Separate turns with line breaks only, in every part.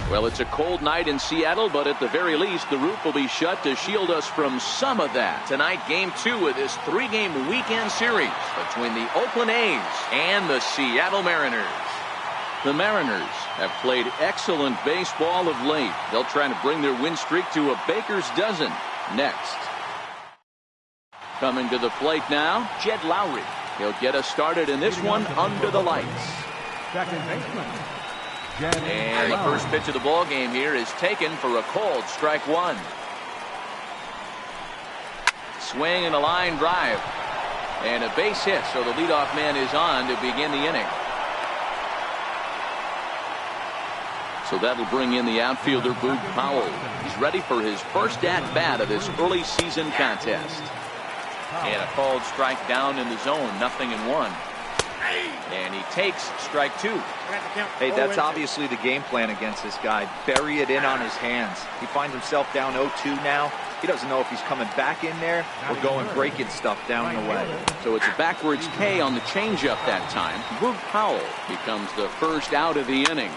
Well, it's a cold night in Seattle, but at the very least, the roof will be shut to shield us from some of that. Tonight, Game 2 of this 3-game weekend series between the Oakland A's and the Seattle Mariners. The Mariners have played excellent baseball of late. They'll try to bring their win streak to a baker's dozen next. Coming to the plate now, Jed Lowry. He'll get us started in this one under the lights.
Second baseman.
And the first pitch of the ball game here is taken for a called strike one. Swing and a line drive. And a base hit, so the leadoff man is on to begin the inning. So that'll bring in the outfielder, Boog Powell. He's ready for his first at-bat of this early season contest. And a called strike down in the zone, 0-1. And he takes strike two.
Hey, that's obviously the game plan against this guy. Bury it in on his hands. He finds himself down 0-2 now. He doesn't know if he's coming back in there or going breaking stuff down the way.
So it's a backwards K on the changeup that time. Boog Powell becomes the first out of the inning.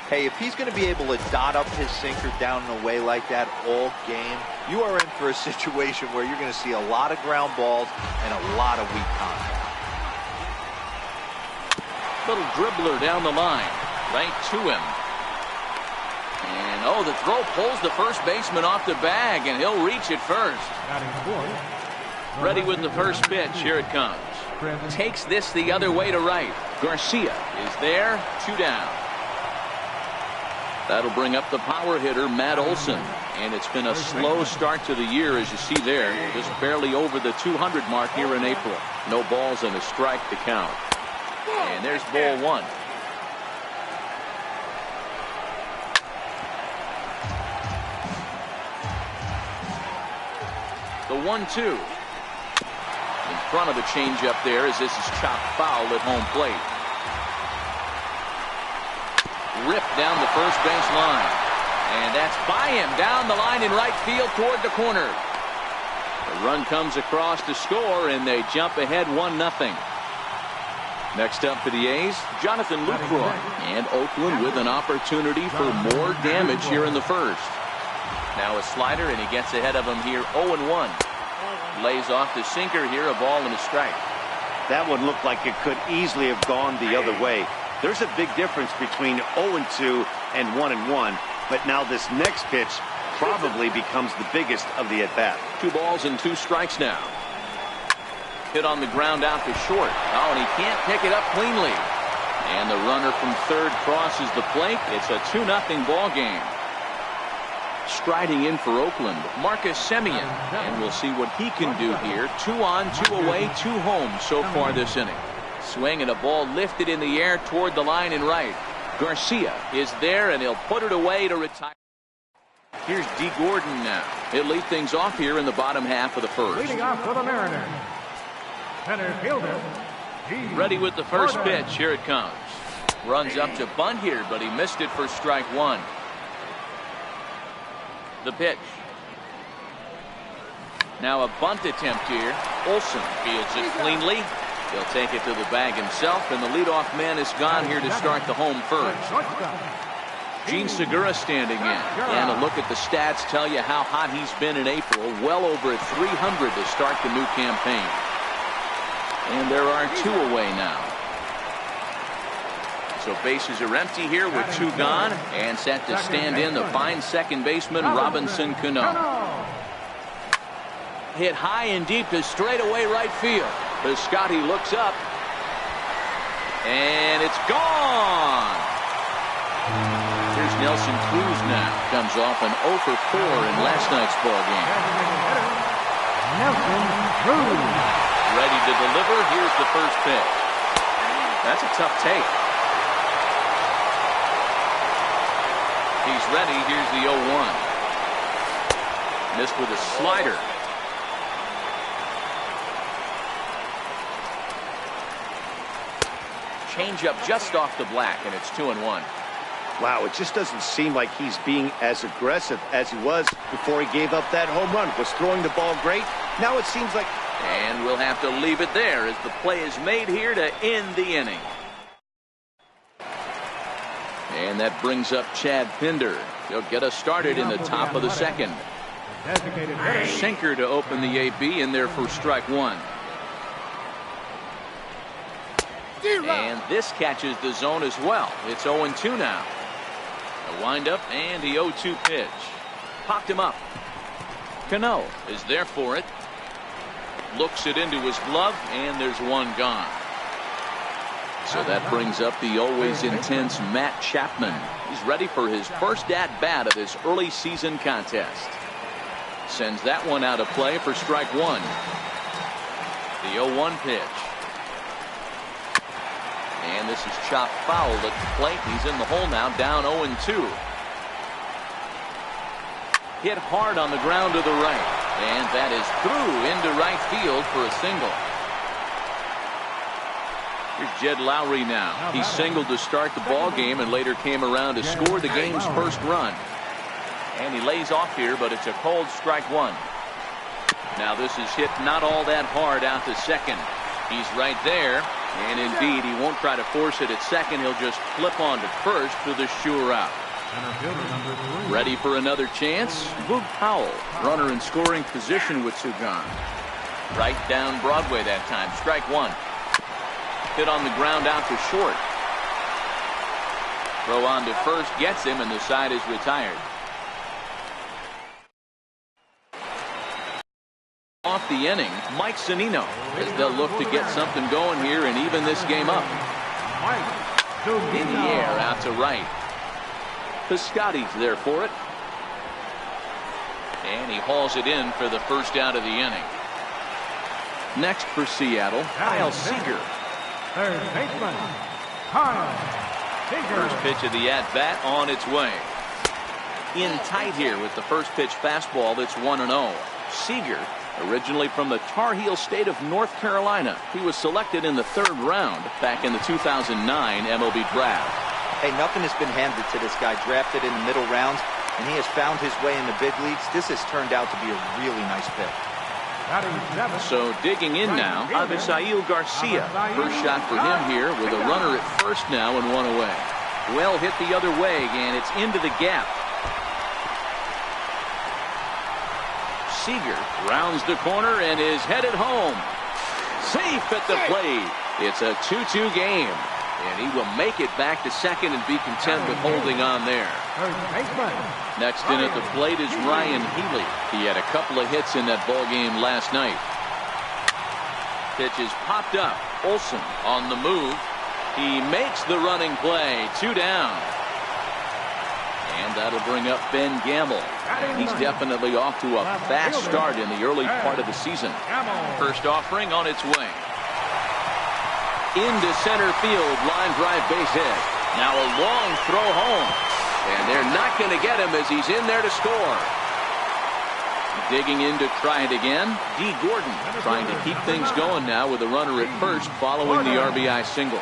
Hey, if he's going to be able to dot up his sinker down and away like that all game, you are in for a situation where you're going to see a lot of ground balls and a lot of weak contact.
Little dribbler down the line, right to him. And oh, the throw pulls the first baseman off the bag, and he'll reach it first. Ready with the first pitch. Here it comes. Takes this the other way to right. Garcia is there, 2 down. That'll bring up the power hitter, Matt Olson. And it's been a slow start to the year, as you see there. Just barely over the 200 mark here in April. No balls and a strike to count. And there's ball one. The 1-2. In front of the changeup there as this is chopped foul at home plate. Ripped down the first base line. And that's by him down the line in right field toward the corner. The run comes across to score, and they jump ahead 1-0. Next up for the A's, Jonathan Lucroy. And Oakland with an opportunity for more damage here in the first. Now a slider, and he gets ahead of him here 0-1. Lays off the sinker here, a ball and a strike.
That one looked like it could easily have gone the other way. There's a big difference between 0-2 and 1-1. But now this next pitch probably becomes the biggest of the at-bat.
2 balls and 2 strikes now. Hit on the ground out to short. Oh, and he can't pick it up cleanly. And the runner from third crosses the plate. It's a 2-0 ball game. Striding in for Oakland, Marcus Semien. And we'll see what he can do here. 2 on, 2 away, 2 home so far this inning. Swing and a ball lifted in the air toward the line and right. Garcia is there, and he'll put it away to retire. Here's D. Gordon now. He'll lead things off here in the bottom half of the first.
Leading off for the Mariners. Center fielder.
Ready with the first pitch. Here it comes. Runs up to bunt here, but he missed it for strike one. The pitch. Now a bunt attempt here. Olson fields it cleanly. He'll take it to the bag himself, and the leadoff man is gone here to start the home first. Gene Segura standing in. And a look at the stats tell you how hot he's been in April. Well over 300 to start the new campaign. And there are 2 away now. So bases are empty here with 2 gone. And set to stand in the fine second baseman, Robinson Cano. Hit high and deep to straightaway right field. Piscotty looks up. And it's gone. Here's Nelson Cruz now. Comes off an 0 for 4 in last night's ball game.
Nelson Cruz.
Ready to deliver. Here's the first pitch. That's a tough take. He's ready. Here's the 0-1. Missed with a slider. Changeup just off the black, and it's 2-1.
Wow, it just doesn't seem like he's being as aggressive as he was before he gave up that home run. Was throwing the ball great. Now it seems like...
And we'll have to leave it there as the play is made here to end the inning. And that brings up Chad Pinder. He'll get us started in the top of the second.
Designated hitter.
Sinker to open the AB in there for strike one. And this catches the zone as well. It's 0-2 now. A windup and the 0-2 pitch. Popped him up. Cano is there for it. Looks it into his glove, and there's one gone. So that brings up the always intense Matt Chapman. He's ready for his first at-bat of this early season contest. Sends that one out of play for strike one. The 0-1 pitch. And this is chopped foul at the plate. He's in the hole now, down 0-2. Hit hard on the ground to the right. And that is through into right field for a single. Here's Jed Lowry now. He singled to start the ball game and later came around to score the game's first run. And he lays off here, but it's a cold strike one. Now this is hit not all that hard out to second. He's right there. And indeed, he won't try to force it at second. He'll just flip on to first for the sure out. Ready for another chance? Boog Powell, runner in scoring position with two gone. Right down Broadway that time. Strike one. Hit on the ground out to short. Throw on to first gets him, and the side is retired. Off the inning, Mike Zunino, as they'll look to get something going here and even this game up. In the air out to right. Piscotty's there for it. And he hauls it in for the first out of the inning. Next for Seattle, Kyle Seager.
Third baseman, Kyle Seager.
First pitch of the at-bat on its way. In tight here with the first pitch fastball that's 1-0. Seager, originally from the Tar Heel state of North Carolina. He was selected in the third round back in the 2009 MLB draft.
Hey, nothing has been handed to this guy. Drafted in the middle rounds, and he has found his way in the big leagues. This has turned out to be a really nice pick.
So digging in now, Avisail Garcia. First shot for him here with a runner at first now and one away. Well hit the other way, and it's into the gap. Seager rounds the corner and is headed home. Safe at the plate. It's a 2-2 game. And he will make it back to second and be content with holding on there. Next in at the plate is Ryan Healy. He had a couple of hits in that ball game last night. Pitch is popped up. Olsen on the move. He makes the running play. 2 down. And that'll bring up Ben Gamble. He's definitely off to a fast start in the early part of the season. First offering on its way. Into center field, line drive base hit. Now a long throw home. And they're not going to get him as he's in there to score. Digging in to try it again. D. Gordon trying to keep things going now with a runner at first following the RBI single.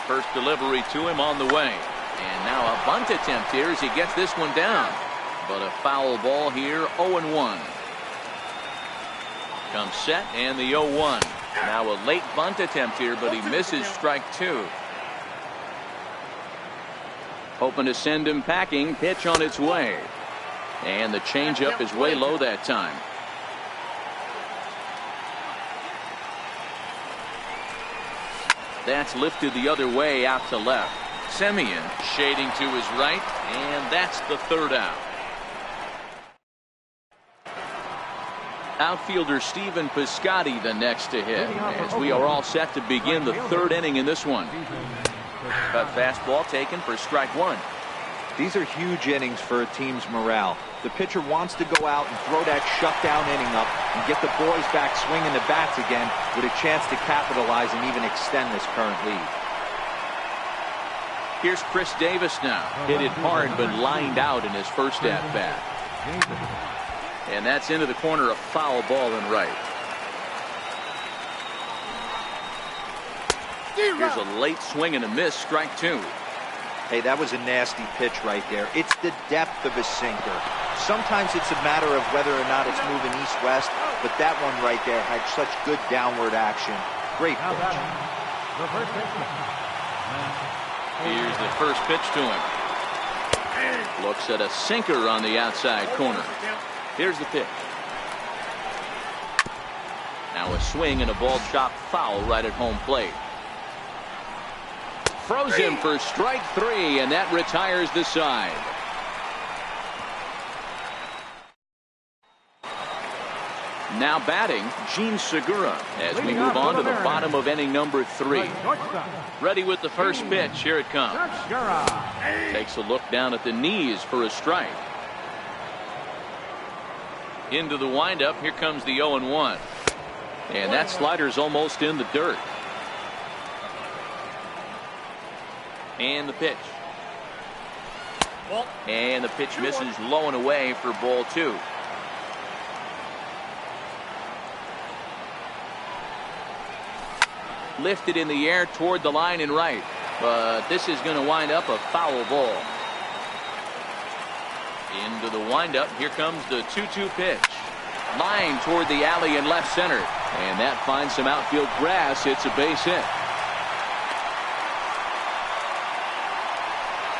First delivery to him on the way. And now a bunt attempt here as he gets this one down. But a foul ball here, 0-1. Comes set and the 0-1. Now a late bunt attempt here, but he misses strike two. Hoping to send him packing. Pitch on its way. And the changeup is way low that time. That's lifted the other way out to left. Semien shading to his right, and that's the third out. Outfielder Stephen Piscotty the next to hit, as we are all set to begin the third inning in this one. Cut fastball taken for strike one.
These are huge innings for a team's morale. The pitcher wants to go out and throw that shutdown inning up and get the boys back swinging the bats again with a chance to capitalize and even extend this current lead.
Here's Chris Davis now. Hit it hard but lined out in his first at-bat. And that's into the corner, a foul ball in right. Here's a late swing and a miss, strike two.
Hey, that was a nasty pitch right there. It's the depth of a sinker. Sometimes it's a matter of whether or not it's moving east-west, but that one right there had such good downward action. Great pitch.
Here's the the first pitch to him. Looks at a sinker on the outside corner. Here's the pitch. Now a swing and a ball chopped foul right at home plate. Throws him for strike 3, and that retires the side. Now batting, Gene Segura, as we move on to the bottom of inning number 3. Ready with the first pitch. Here it comes. Takes a look down at the knees for a strike. Into the windup. Here comes the 0-1. And that slider's almost in the dirt. And the pitch. And the pitch misses low and away for ball 2. Lifted in the air toward the line and right, but this is going to wind up a foul ball. Into the windup. Here comes the 2-2 pitch. Line toward the alley and left center, and that finds some outfield grass. It's a base hit.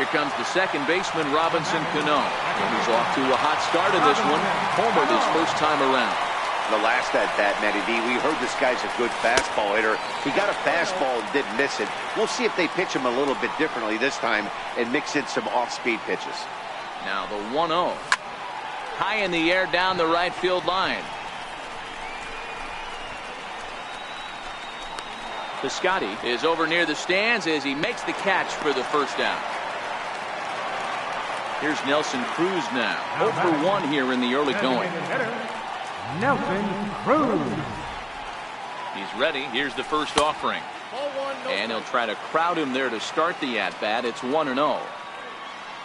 Here comes the second baseman, Robinson Cano, and he's off to a hot start in this one. Homered his first time around.
The last at bat, Matty D, we heard this guy's a good fastball hitter. He got a fastball and didn't miss it. We'll see if they pitch him a little bit differently this time and mix in some off-speed pitches.
Now the 1-0. High in the air down the right field line. Piscotty is over near the stands as he makes the catch for the first down. Here's Nelson Cruz now. 0 for 1 here in the early going.
Nelson Cruz.
He's ready. Here's the first offering. And he'll try to crowd him there to start the at-bat. It's 1-0.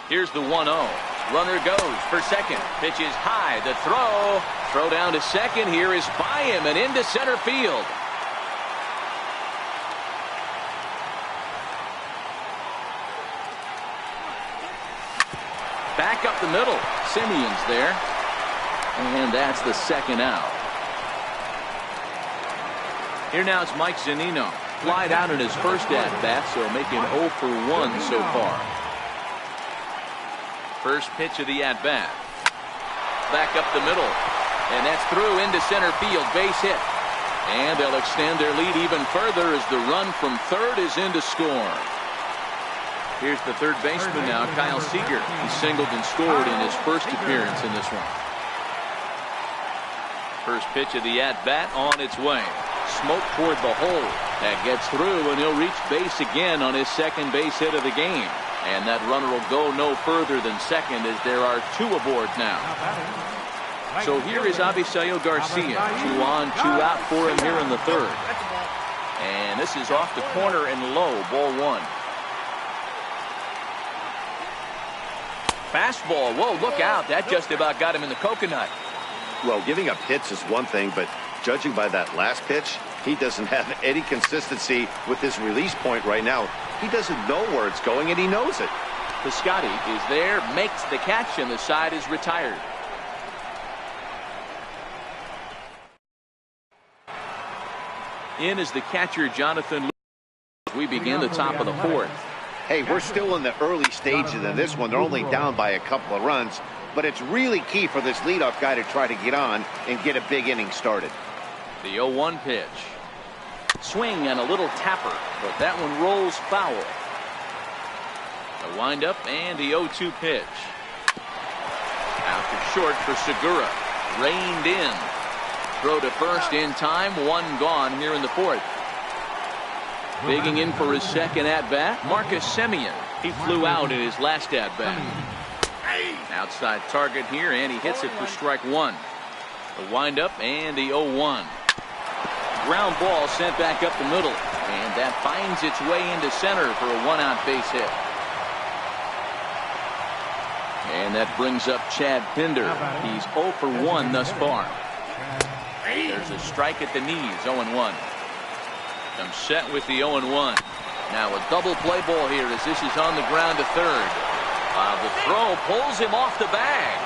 Here's the 1-0. Runner goes for second. Pitch is high. The throw down to second here is by him and into center field. Back up the middle. Simeon's there. And that's the second out. Here now it's Mike Zunino. Flied out in his first at-bat, so making 0 for 1 so far. First pitch of the at-bat. Back up the middle. And that's through into center field. Base hit. And they'll extend their lead even further as the run from third is in to score. Here's the third baseman now, Kyle Seager. He singled and scored in his first appearance in this one. First pitch of the at-bat on its way. Smoke toward the hole. That gets through, and he'll reach base again on his second base hit of the game. And that runner will go no further than second as there are 2 aboard now. So here is Avisail Garcia. 2 on, 2 out for him here in the third. And this is off the corner and low, ball 1. Fastball. Whoa, look out. That just about got him in the coconut.
Well, giving up hits is one thing, but judging by that last pitch, he doesn't have any consistency with his release point right now. He doesn't know where it's going, and he knows it.
Piscotty is there, makes the catch, and the side is retired. In is the catcher, Jonathan Lewis. We begin the top of the 4th.
Hey, we're still in the early stages of this one. They're only down by a couple of runs, but it's really key for this leadoff guy to try to get on and get a big inning started.
The 0-1 pitch. Swing and a little tapper, but that one rolls foul. The windup and the 0-2 pitch. Out to short for Segura. Reined in. Throw to first in time. 1 gone here in the 4th. Digging in for his second at-bat, Marcus Semien. He flew out in his last at-bat. Outside target here, and he hits it for strike 1. The windup and the 0-1. Ground ball sent back up the middle, and that finds its way into center for a 1-out base hit. And that brings up Chad Pinder. He's 0 for 1 thus far. There's a strike at the knees, 0-1. Comes set with the 0-1. Now a double play ball here as this is on the ground to third. The throw pulls him off the bag.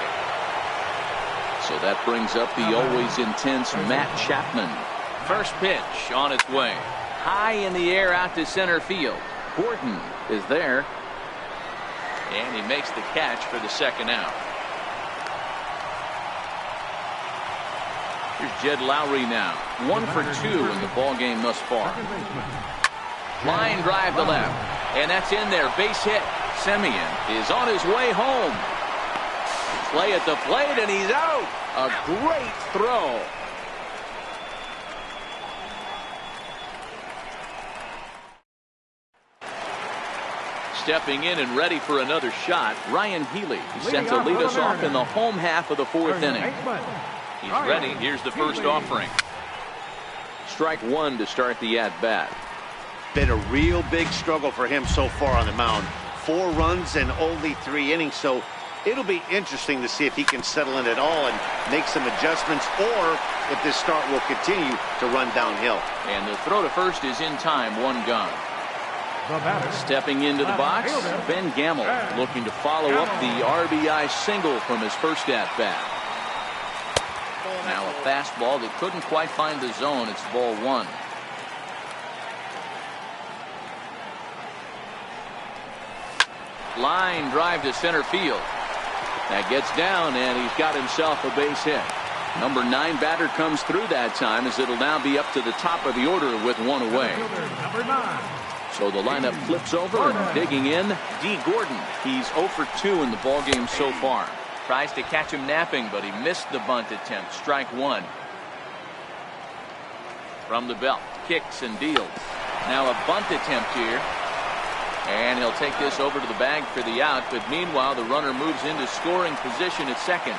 So that brings up the always intense Matt Chapman. First pitch on its way. High in the air out to center field. Gordon is there. And he makes the catch for the second out. Here's Jed Lowry now. 1 for 2 in the ball game thus far. Line drive to left. And that's in there. Base hit. Semien is on his way home. Play at the plate, and he's out. A great throw. Stepping in and ready for another shot, Ryan Healy set to lead us off in the home half of the 4th inning. He's ready. Here's the first offering. Strike 1 to start the at-bat.
Been a real big struggle for him so far on the mound. 4 runs and only 3 innings, so it'll be interesting to see if he can settle in at all and make some adjustments, or if this start will continue to run downhill.
And the throw to first is in time. 1 gone. Stepping into the box, Ben Gamble, looking to follow up the RBI single from his first at-bat. Now a fastball that couldn't quite find the zone. It's ball 1. Line drive to center field. That gets down, and he's got himself a base hit. Number 9 batter comes through that time, as it'll now be up to the top of the order with 1 away. So the lineup flips over, and digging in, D. Gordon. He's 0 for 2 in the ballgame so far. Tries to catch him napping, but he missed the bunt attempt. Strike 1. From the belt, kicks and deals. Now a bunt attempt here. And he'll take this over to the bag for the out, but meanwhile the runner moves into scoring position at second.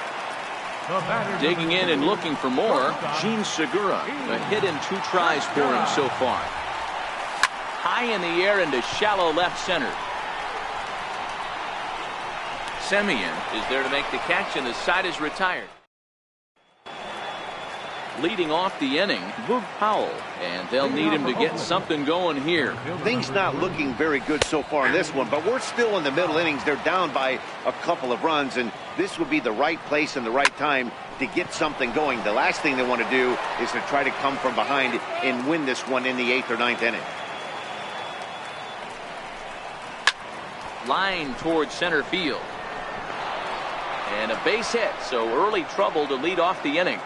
Digging in and looking for more, Gene Segura. A hit in 2 tries for him so far. High in the air into shallow left center. Semien is there to make the catch, and the side is retired. Leading off the inning, Boog Powell, and they'll need him to get something going here.
Things not looking very good so far in this one, but we're still in the middle innings. They're down by a couple of runs, and this would be the right place and the right time to get something going. The last thing they want to do is to try to come from behind and win this one in the 8th or 9th inning.
Line towards center field. And a base hit, so early trouble to lead off the inning.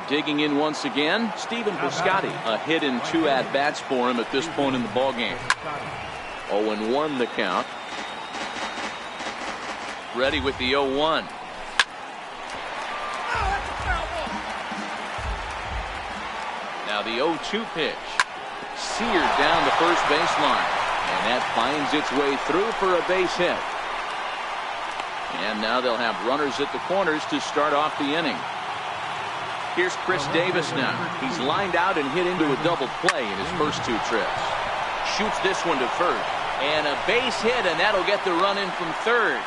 Digging in once again, Stephen Piscotty. A hit in 2 at-bats for him at this point in the ballgame. 0-1 the count. Ready with the 0-1. Now the 0-2 pitch. Seared down the first baseline. And that finds its way through for a base hit. And now they'll have runners at the corners to start off the inning. Here's Chris Davis now. He's lined out and hit into a double play in his first 2 trips. Shoots this one to first. And a base hit, and that'll get the run in from third.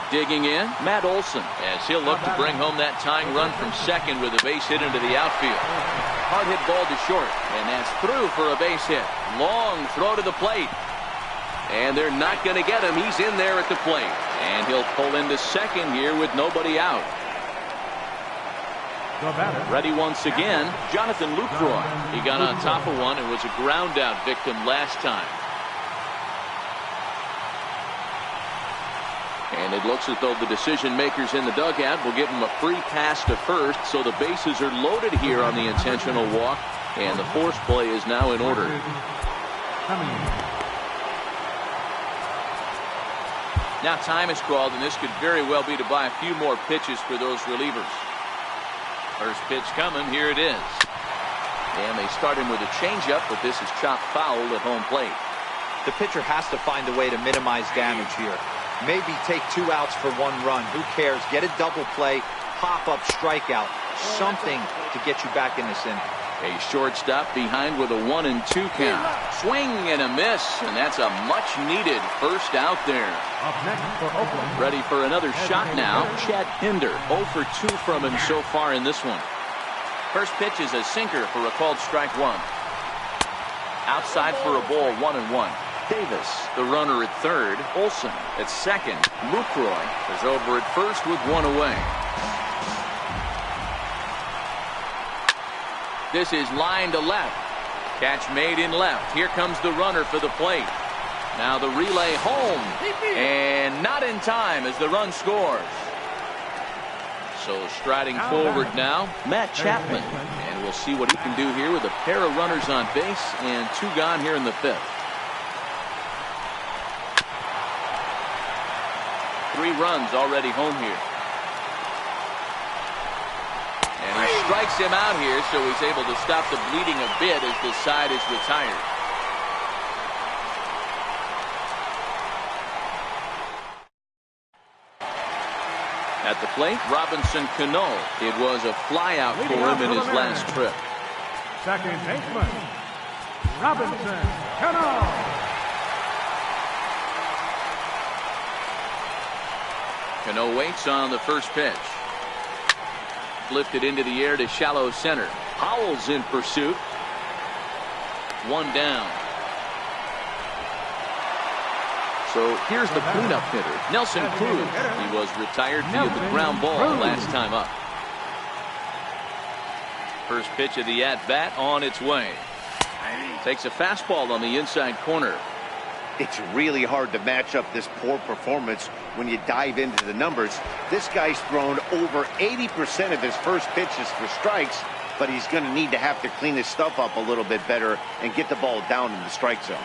Digging in, Matt Olson, as he'll look to bring home that tying run from second with a base hit into the outfield. Hard hit ball to short, and that's through for a base hit. Long throw to the plate. And they're not going to get him. He's in there at the plate. And he'll pull into second here with nobody out. Ready once again, Jonathan Lucroy. He got on top of one and was a ground out victim last time. And it looks as though the decision makers in the dugout will give him a free pass to first, so the bases are loaded here on the intentional walk, and the force play is now in order. Now time is called, and this could very well be to buy a few more pitches for those relievers. First pitch coming, here it is. And they start him with a changeup, but this is chopped foul at home plate.
The pitcher has to find a way to minimize damage here. Maybe take 2 outs for 1 run. Who cares? Get a double play, pop-up strikeout, something to get you back in this inning.
A shortstop behind with a 1-2 count. Swing and a miss, and that's a much-needed first out there. Ready for another shot now, Chad Pinder. 0 for 2 from him so far in this one. First pitch is a sinker for a called strike 1. Outside for a ball, 1-1. Davis, the runner at third. Olson at second. Lucroy is over at first with 1 away. This is line to left. Catch made in left. Here comes the runner for the plate. Now the relay home. And not in time as the run scores. So striding forward now, Matt Chapman. And we'll see what he can do here with a pair of runners on base and 2 gone here in the 5th. 3 runs already home here. And he strikes him out here, so he's able to stop the bleeding a bit as the side is retired. At the plate, Robinson Cano. It was a flyout for him in his last trip.
Second baseman, Robinson Cano.
Cano waits on the first pitch. Lifted into the air to shallow center. Howell's in pursuit. 1 down. So here's the cleanup hitter, Nelson Cruz. He was retired via the ground ball last time up. First pitch of the at-bat on its way. Takes a fastball on the inside corner.
It's really hard to match up this poor performance when you dive into the numbers. This guy's thrown over 80% of his first pitches for strikes, but he's going to need to have to clean his stuff up a little bit better and get the ball down in the strike zone.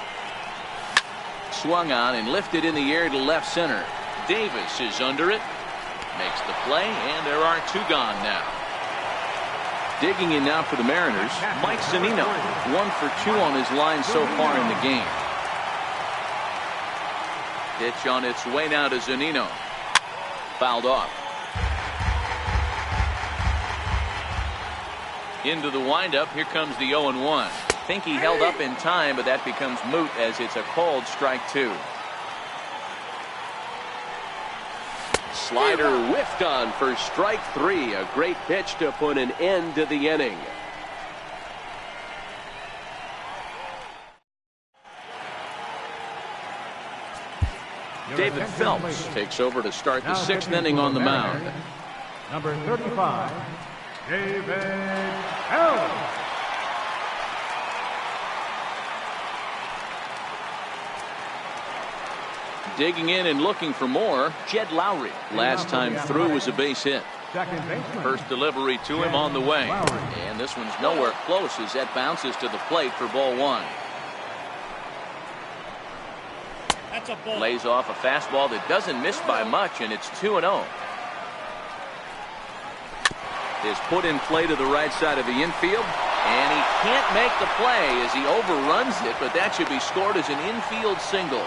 Swung on and lifted in the air to left center. Davis is under it. Makes the play, and there are 2 gone now. Digging in now for the Mariners, Mike Zunino. 1 for 2 on his line so far in the game. Pitch on its way now to Zunino. Fouled off. Into the windup. Here comes the 0-1. Think he held up in time, but that becomes moot as it's a called strike 2. Slider whiffed on for strike 3. A great pitch to put an end to the inning. David Phelps takes over to start the 6th inning on the mound.
Number 35, David Phelps.
Digging in and looking for more, Jed Lowry. Last time through was a base hit. First delivery to him on the way. And this one's nowhere close as that bounces to the plate for ball 1. Lays off a fastball that doesn't miss by much, and it's 2-0. Is put in play to the right side of the infield, and he can't make the play as he overruns it, but that should be scored as an infield single.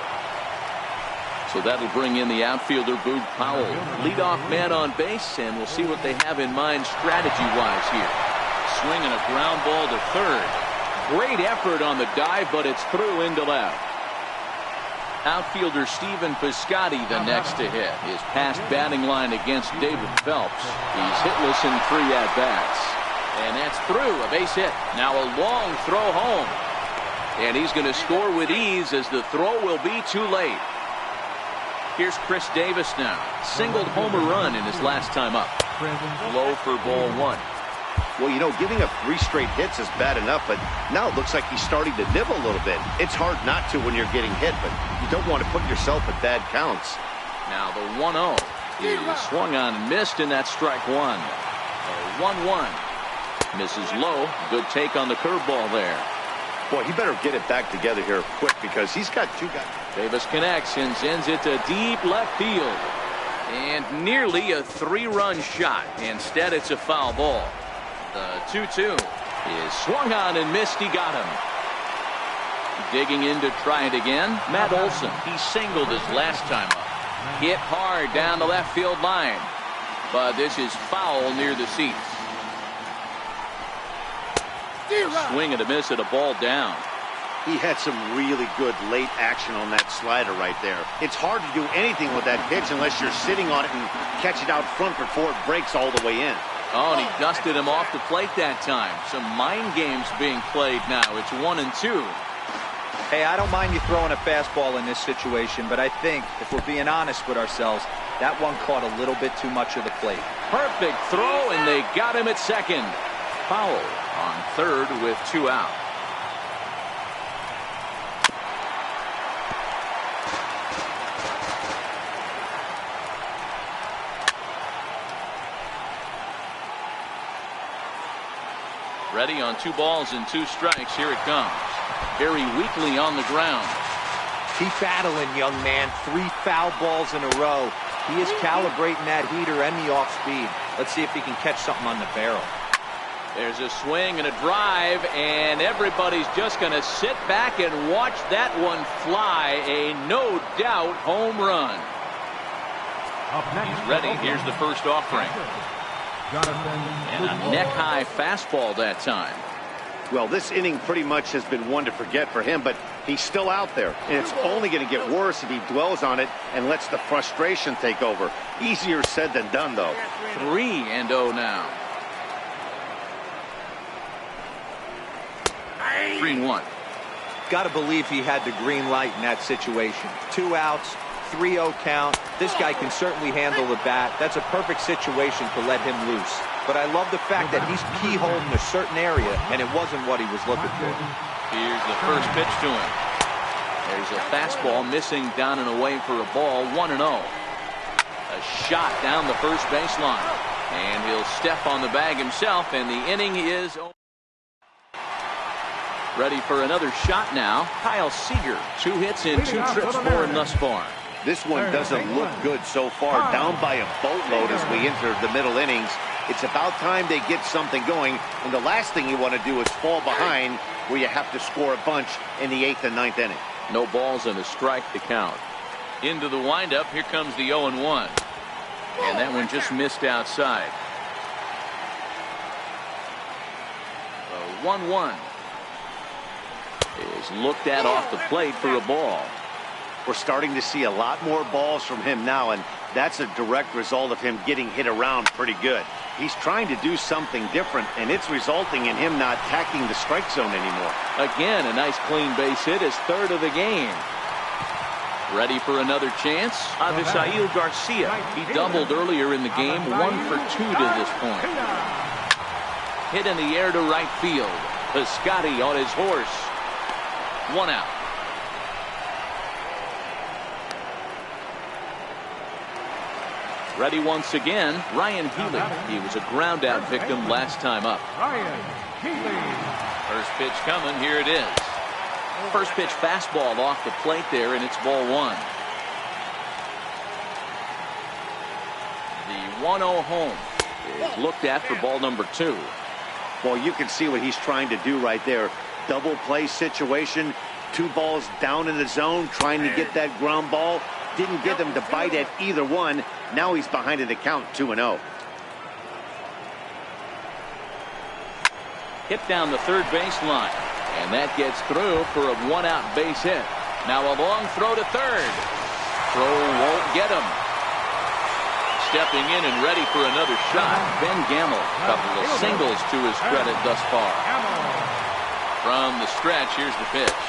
So that'll bring in the outfielder, Boog Powell. Leadoff man on base, and we'll see what they have in mind strategy-wise here. Swinging a ground ball to third. Great effort on the dive, but it's through into left. Outfielder Stephen Piscotty the next to hit. His past batting line against David Phelps. He's hitless in 3 at-bats. And that's through, a base hit. Now a long throw home. And he's going to score with ease as the throw will be too late. Here's Chris Davis now. Singled homer run in his last time up. Low for ball 1.
Well, you know, giving up 3 straight hits is bad enough, but now it looks like he's starting to nibble a little bit. It's hard not to when you're getting hit, but you don't want to put yourself at bad counts.
Now the 1-0 is swung on and missed, and that's strike 1. A 1-1. Misses low. Good take on the curveball there.
Boy, he better get it back together here quick because he's got 2 guys.
Davis connects and sends it to deep left field. And nearly a 3-run shot. Instead, it's a foul ball. The 2-2 is swung on and missed. He got him. Digging in to try it again, Matt Olson. He singled his last time up. Hit hard down the left field line. But this is foul near the seats. A swing and a miss at a ball down.
He had some really good late action on that slider right there. It's hard to do anything with that pitch unless you're sitting on it and catch it out front before it breaks all the way in.
Oh, and he dusted him off the plate that time. Some mind games being played now. It's 1-2.
Hey, I don't mind you throwing a fastball in this situation, but I think if we're being honest with ourselves, that one caught a little bit too much of the plate.
Perfect throw, and they got him at second. Foul on third with 2 out. Ready on 2 balls and 2 strikes. Here it comes. Very weakly on the ground.
Keep battling, young man. 3 foul balls in a row. He is calibrating that heater and the off speed. Let's see if he can catch something on the barrel.
There's a swing and a drive, and everybody's just going to sit back and watch that one fly. A no doubt home run. He's ready. Here's the first offering. And a neck-high fastball that time.
Well, this inning pretty much has been one to forget for him, but he's still out there. And it's only going to get worse if he dwells on it and lets the frustration take over. Easier said than done, though.
3-0 now. 3-1.
Got to believe he had the green light in that situation. 2 outs, 3-0 count. This guy can certainly handle the bat. That's a perfect situation to let him loose. But I love the fact that he's keyholed in a certain area, and it wasn't what he was looking for.
Here's the first pitch to him. There's a fastball missing down and away for a ball. 1-0. A shot down the first baseline. And he'll step on the bag himself, and the inning is over. Ready for another shot now. Kyle Seager. 2 hits and 2 trips for him thus far.
This one doesn't look good so far. Down by a boatload as we enter the middle innings. It's about time they get something going. And the last thing you want to do is fall behind where you have to score a bunch in the 8th and 9th inning.
No balls and a strike to count. Into the windup. Here comes the 0-1. And that one just missed outside. 1-1. Is looked at off the plate for a ball.
We're starting to see a lot more balls from him now, and that's a direct result of him getting hit around pretty good. He's trying to do something different, and it's resulting in him not attacking the strike zone anymore.
Again, a nice clean base hit, his 3rd of the game. Ready for another chance? Avisail Garcia. He doubled earlier in the game, 1 for 2 to this point. Hit in the air to right field. Piscotty on his horse. 1 out. Ready once again, Ryan Healy. He was a ground out victim last time up.
Ryan Healy.
First pitch coming, here it is. First pitch fastball off the plate there, and it's ball 1. The 1-0 home is looked at for ball number 2.
Well, you can see what he's trying to do right there. Double play situation, 2 balls down in the zone, trying to get that ground ball. Didn't get him to bite at either one. Now he's behind in the count, 2-0.
Hit down the third baseline, and that gets through for a 1-out base hit. Now a long throw to third. Throw won't get him. Stepping in and ready for another shot, Ben Gamble. Couple of singles to his credit thus far. From the stretch, here's the pitch.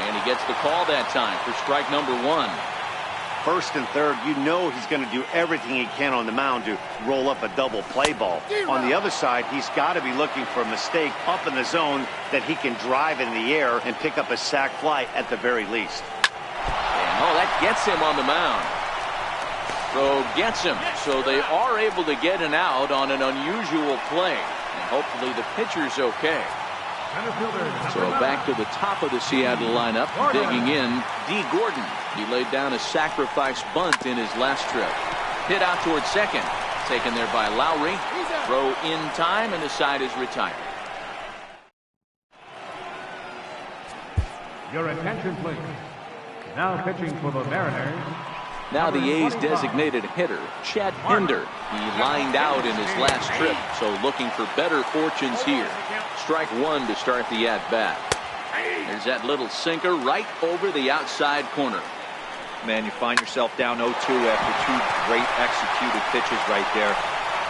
And he gets the call that time for strike number 1.
First and third, you know he's going to do everything he can on the mound to roll up a double play ball. On the other side, he's got to be looking for a mistake up in the zone that he can drive in the air and pick up a sac fly at the very least.
And that gets him on the mound. Throw gets him, so they are able to get an out on an unusual play. And hopefully the pitcher's okay. So back to the top of the Seattle lineup, digging in, D. Gordon. He laid down a sacrifice bunt in his last trip. Hit out towards second. Taken there by Lowry. Throw in time, and the side is retired.
Your attention, please. Now pitching for the Mariners.
Now the A's designated hitter, Chad Pinder. He lined out in his last trip, so looking for better fortunes here. Strike 1 to start the at-bat. There's that little sinker right over the outside corner.
Man, you find yourself down 0-2 after 2 great executed pitches right there.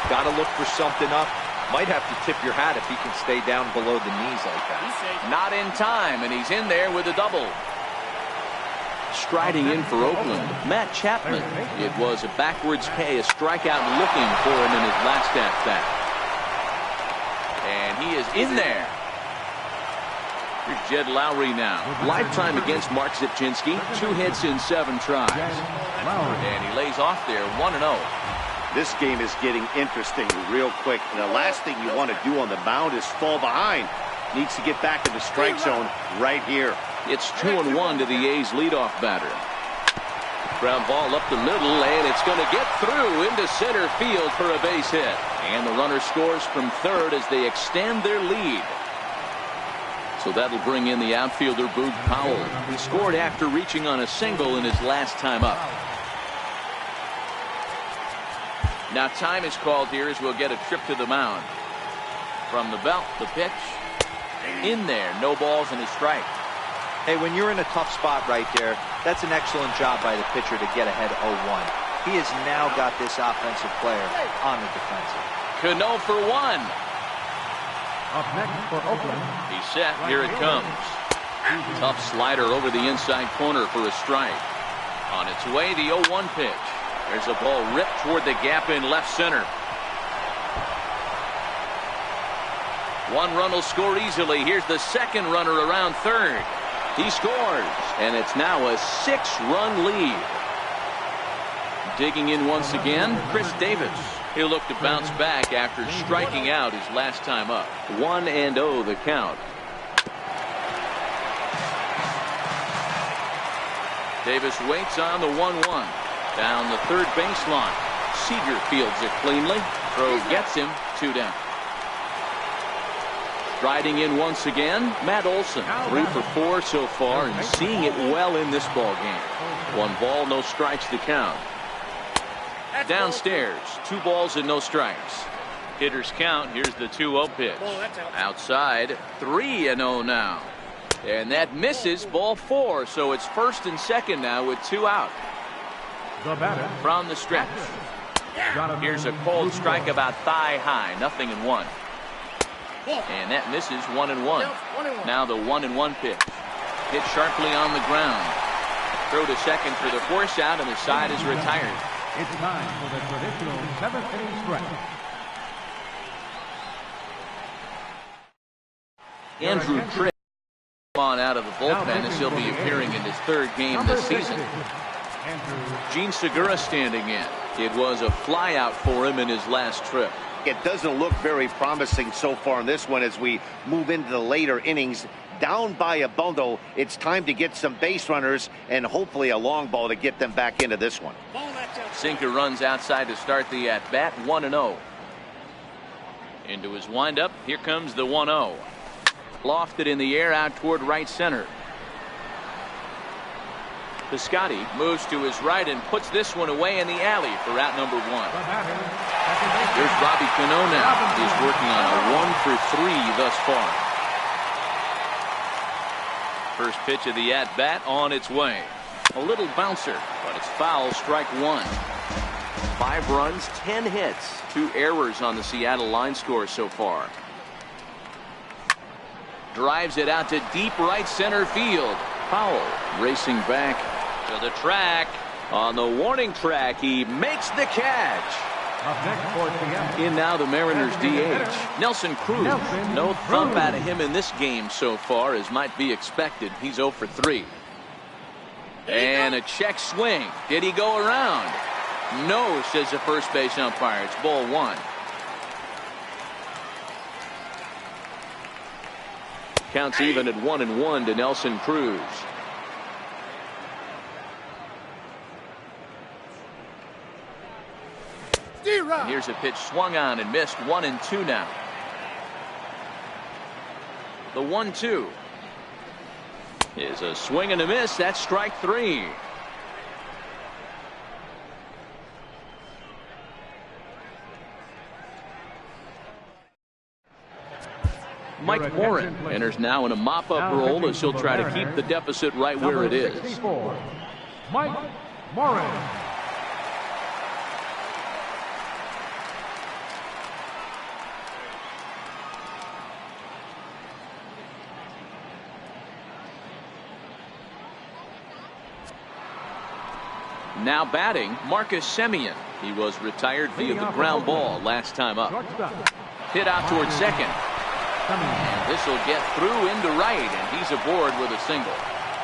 Got to look for something up. Might have to tip your hat if he can stay down below the knees like that.
Not in time, and he's in there with a double. Striding in for Oakland, Matt Chapman. It was a backwards K, a strikeout looking for him in his last at-bat. And he is in there. Here's Jed Lowry now. Lifetime against Mark Zipchinski. 2 hits in 7 tries. And he lays off there, 1-0.
This game is getting interesting real quick. And the last thing you want to do on the mound is fall behind. Needs to get back in the strike zone right here.
It's 2-1 to the A's leadoff batter. Ground ball up the middle, and it's going to get through into center field for a base hit. And the runner scores from third as they extend their lead. So that'll bring in the outfielder Boog Powell. He scored after reaching on a single in his last time up. Now time is called here as we'll get a trip to the mound. From the belt, the pitch. In there, no balls and a strike.
Hey, when you're in a tough spot right there, that's an excellent job by the pitcher to get ahead 0-1. He has now got this offensive player on the defensive.
Cano for one.
Up next for Oakland.
He's set. Here it comes. Tough slider over the inside corner for a strike. On its way, the 0-1 pitch. There's a ball ripped toward the gap in left center. One run will score easily. Here's the second runner around third. He scores, and it's now a 6-run lead. Digging in once again, Chris Davis. He'll look to bounce back after striking out his last time up. 1-0 the count. Davis waits on the 1-1. Down the third baseline. Seager fields it cleanly. Throw gets him. 2 down. Striding in once again, Matt Olson. 3 for 4 so far and seeing it well in this ball game. 1 ball, no strikes to count. Downstairs, 2 balls and no strikes. Hitters count. Here's the 2-0 pitch. Outside, 3-0 now. And that misses, ball 4. So it's first and second now with 2 out.
The batter
from the stretch. Here's a cold strike about thigh high. 0-1. And that misses. 1-1. Now the 1-1 pitch. Hit sharply on the ground. Throw to second for the force out, and the side is retired.
It's time for the traditional 7th inning stretch.
Andrew Tripp on out of the bullpen as he'll be appearing in his 3rd game this season. Gene Segura standing in. It was a flyout for him in his last trip.
It doesn't look very promising so far in this one as we move into the later innings. Down by a bundle, it's time to get some base runners and hopefully a long ball to get them back into this one.
Sinker runs outside to start the at-bat. 1-0. Into his windup. Here comes the 1-0. Lofted in the air out toward right center. Piscotty moves to his right and puts this one away in the alley for out number 1. Here's Robbie Cano now. He's working on a 1 for 3 thus far. First pitch of the at-bat on its way. A little bouncer, but it's foul. Strike 1. 5 runs, 10 hits, 2 errors on the Seattle line score so far. Drives it out to deep right center field. Powell racing back to the track. On the warning track, he makes the catch.
Up next for Seattle.
In now the Mariners DH. Nelson Cruz. No thump out of him in this game so far as might be expected. He's 0 for 3. And a check swing. Did he go around? No, says the first base umpire. It's ball 1. Counts even at 1-1 to Nelson Cruz. Here's a pitch swung on and missed. 1-2 now. The 1-2 is a swing and a miss. That's strike 3. Mike Morin enters now in a mop-up role as he'll try to keep the deficit right where it is.
64, Mike Morin.
Now batting, Marcus Semien. He was retired via the ground ball last time up. Hit out towards second. And this will get through into right, and he's aboard with a single.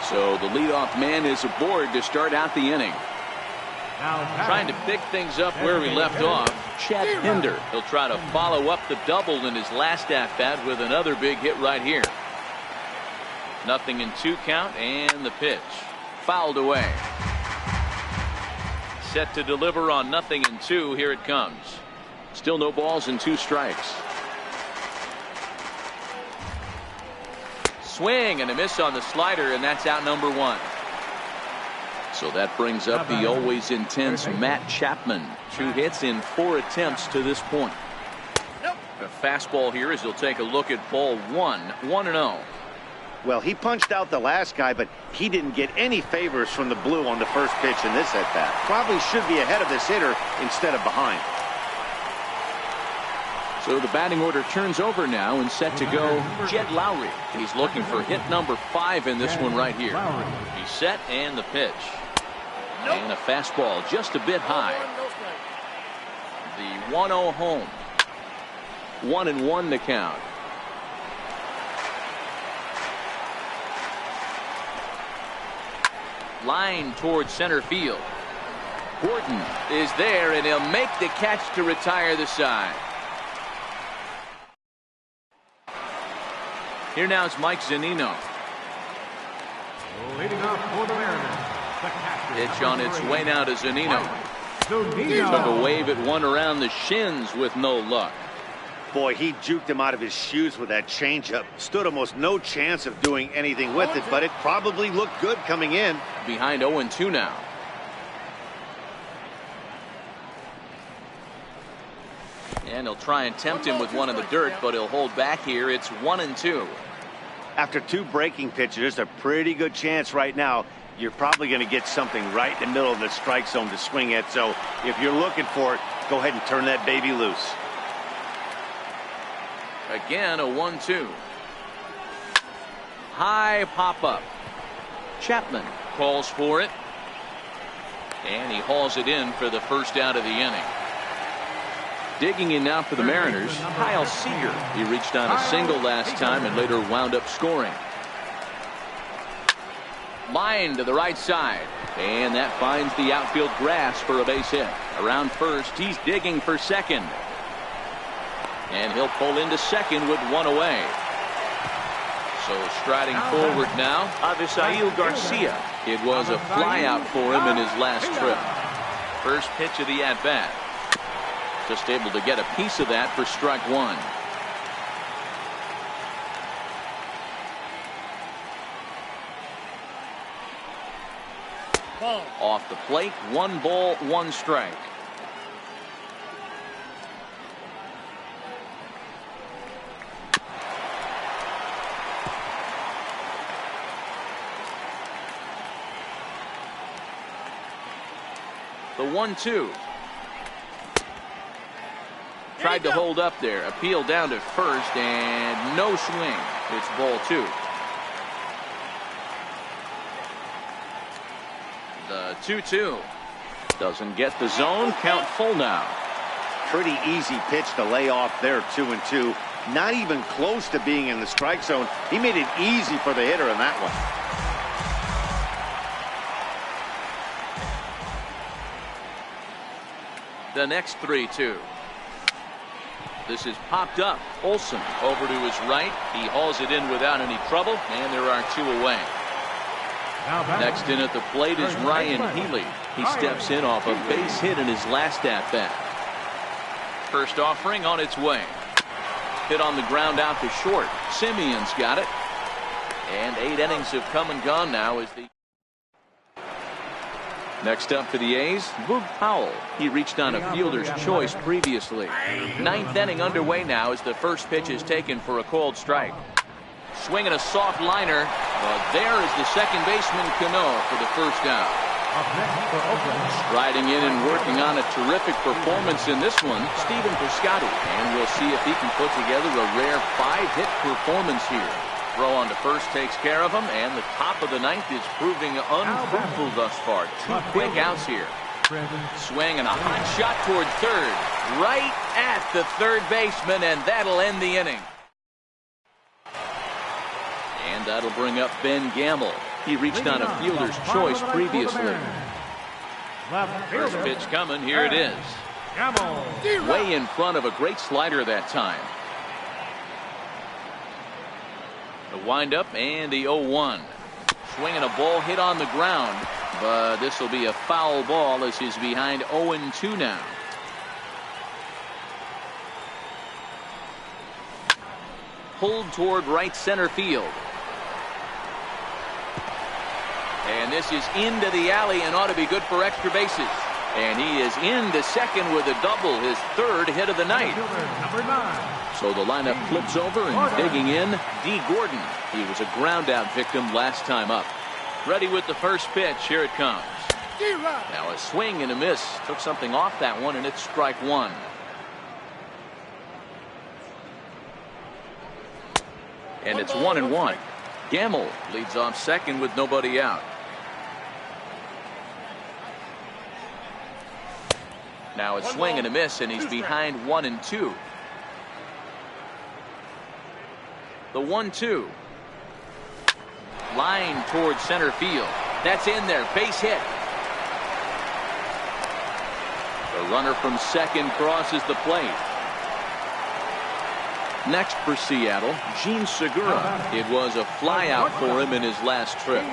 So the leadoff man is aboard to start out the inning. Trying to pick things up where we left off. Chet Hinder. He'll try to follow up the double in his last at-bat with another big hit right here. 0-2 count, and the pitch fouled away. Set to deliver on 0-2. Here it comes. Still no balls and 2 strikes. Swing and a miss on the slider, and that's out number 1. So that brings up the always intense Matt Chapman. 2 hits in 4 attempts to this point. A fastball here as he'll take a look at ball 1. 1-0.
Well, he punched out the last guy, but he didn't get any favors from the blue on the first pitch in this at-bat. Probably should be ahead of this hitter instead of behind.
So the batting order turns over now and set to go Jed Lowry. He's looking for hit number 5 in this one right here. He's set, and the pitch. And a fastball just a bit high. The 1-0 home. 1-1 to count. Line towards center field. Gordon is there, and he'll make the catch to retire the side. Here now is Mike Zunino.
Leading off for the Mariners.
Pitch on its way now to Zunino. Took a wave at one around the shins with no luck.
Boy, he juked him out of his shoes with that changeup. Stood almost no chance of doing anything with it, but it probably looked good coming in.
Behind 0-2 now. And he'll try and tempt him with one in the dirt, but he'll hold back here. It's 1-2.
After 2 breaking pitches, there's a pretty good chance right now you're probably going to get something right in the middle of the strike zone to swing at. So if you're looking for it, go ahead and turn that baby loose.
Again, a 1-2. High pop-up. Chapman calls for it. And he hauls it in for the first out of the inning. Digging in now for the Mariners, Kyle Seager. He reached on a single last time and later wound up scoring. Line to the right side. And that finds the outfield grass for a base hit. Around first, he's digging for second. And he'll pull into second with one away. So striding forward now, Avisail Garcia. It was a flyout for him in his last trip. First pitch of the at-bat. Just able to get a piece of that for strike 1. Off the plate, 1 ball, 1 strike. The 1-2. Tried to hold up there. Appeal down to first, and no swing. It's ball 2. The 2-2. Doesn't get the zone. Count full now.
Pretty easy pitch to lay off there, 2-2. Not even close to being in the strike zone. He made it easy for the hitter in that one.
The next 3-2. This is popped up. Olsen over to his right. He hauls it in without any trouble, and there are 2 away. Next in at the plate is Ryan Healy. He steps in off a base hit in his last at-bat. First offering on its way. Hit on the ground out to short. Simeon's got it. And 8 innings have come and gone now as the next up for the A's, Boog Powell. He reached on a fielder's choice previously. 9th inning underway now as the first pitch is taken for a called strike. Swinging a soft liner, but there is the second baseman Cano for the first out. Striding in and working on a terrific performance in this one, Stephen Piscotty. And we'll see if he can put together a rare 5-hit performance here. Throw on to first takes care of him, and the top of the 9th is proving unfruitful thus far. 2 quick outs here. Swing and a hot shot toward third. Right at the third baseman, and that'll end the inning. And that'll bring up Ben Gamble. He reached on a fielder's choice previously.
Left
First
fielder.
pitch coming. Here it is.
Gamble.
Way in front of a great slider that time. The windup and the 0-1. Swinging a ball hit on the ground, but this will be a foul ball as he's behind 0-2 now. Pulled toward right center field. And this is into the alley and ought to be good for extra bases. And he is into second with a double, his third hit of the night.
Number 9.
So the lineup flips over and digging in, D. Gordon. He was a ground out victim last time up. Ready with the first pitch. Here it comes. Now a swing and a miss. Took something off that one, and it's strike one. And it's 1-1. Gamble leads off second with nobody out. Now a swing and a miss, and he's behind 1-2. The 1-2. Line towards center field. That's in there. Base hit. The runner from second crosses the plate. Next for Seattle, Gene Segura. It was a flyout for him in his last trip.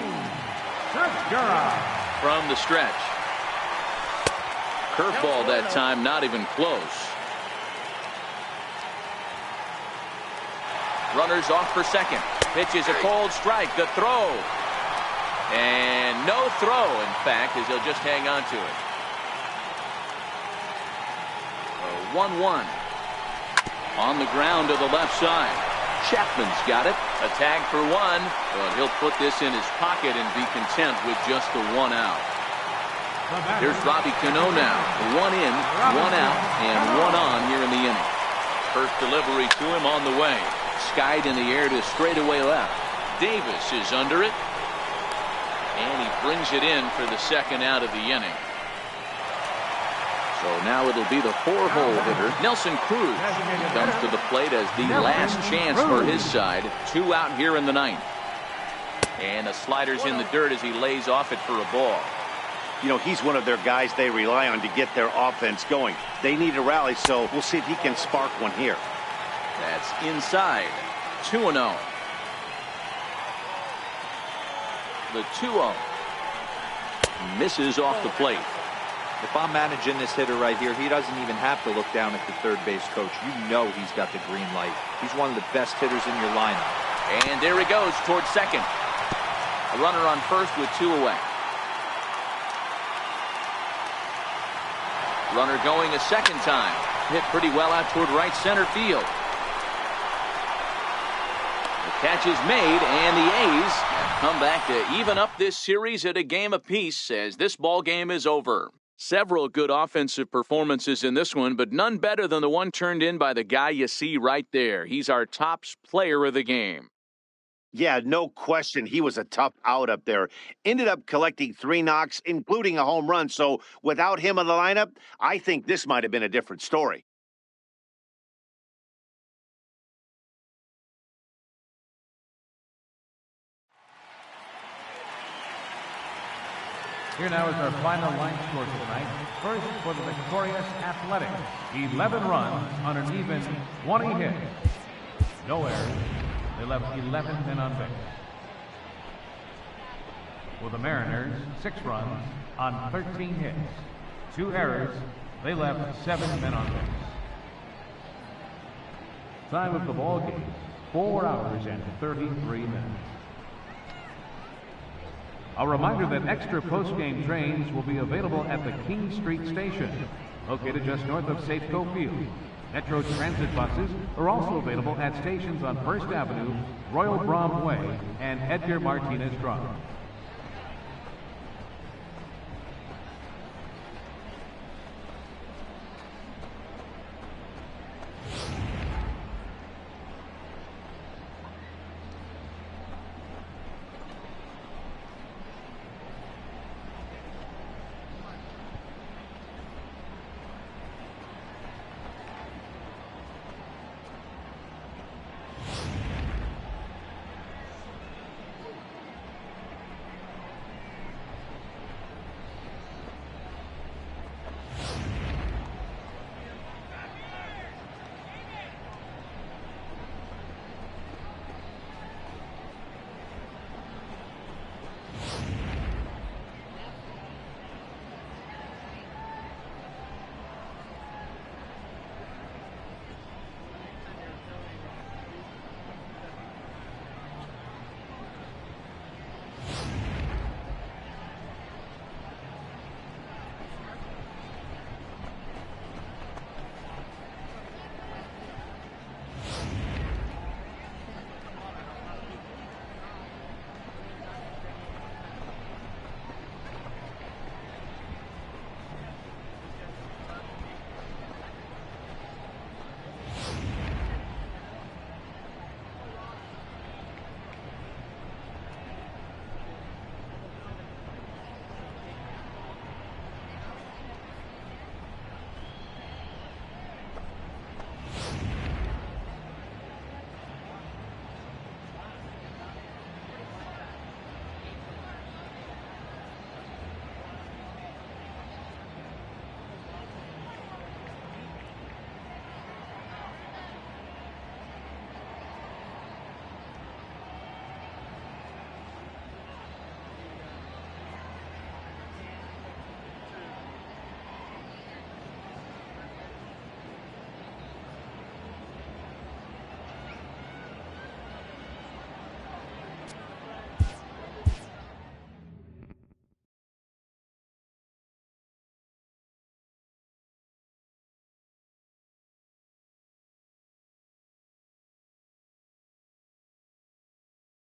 From the stretch. Curveball that time, not even close. Runners off for second. Pitches a cold strike. The throw. And no throw, in fact, as he'll just hang on to it. 1-1. On the ground to the left side. Chapman's got it. A tag for one, but he'll put this in his pocket and be content with just the one out. Here's Robbie Cano now. One in, one out, and one on here in the inning. First delivery to him on the way. Skied in the air to straightaway left. Davis is under it. And he brings it in for the second out of the inning. So now it'll be the 4-hole hitter, Nelson Cruz. He comes to the plate as the last chance for his side. 2 out here in the ninth. And the slider's in the dirt as he lays off it for a ball.
You know, he's one of their guys they rely on to get their offense going. They need a rally, so we'll see if he can spark one here.
That's inside. 2-0. The 2-0. Misses off the plate.
If I'm managing this hitter right here, he doesn't even have to look down at the third base coach. You know he's got the green light. He's one of the best hitters in your lineup.
And there he goes towards second. A runner on first with 2 away. Runner going a second time. Hit pretty well out toward right center field. The catch is made, and the A's have come back to even up this series at a game apiece as this ball game is over. Several good offensive performances in this one, but none better than the one turned in by the guy you see right there. He's our top player of the game.
Yeah, no question. He was a tough out up there. Ended up collecting 3 knocks, including a home run. So without him in the lineup, I think this might have been a different story.
Here now is our final line score tonight. First for the victorious Athletics, 11 runs on an even 20 hits. No errors. They left 11 men on base. For the Mariners, 6 runs on 13 hits. 2 errors. They left 7 men on base. Time of the ball game, 4 hours and 33 minutes. A reminder that extra post-game trains will be available at the King Street Station, located just north of Safeco Field. Metro Transit buses are also available at stations on First Avenue, Royal Brom Way, and Edgar Martinez Drive.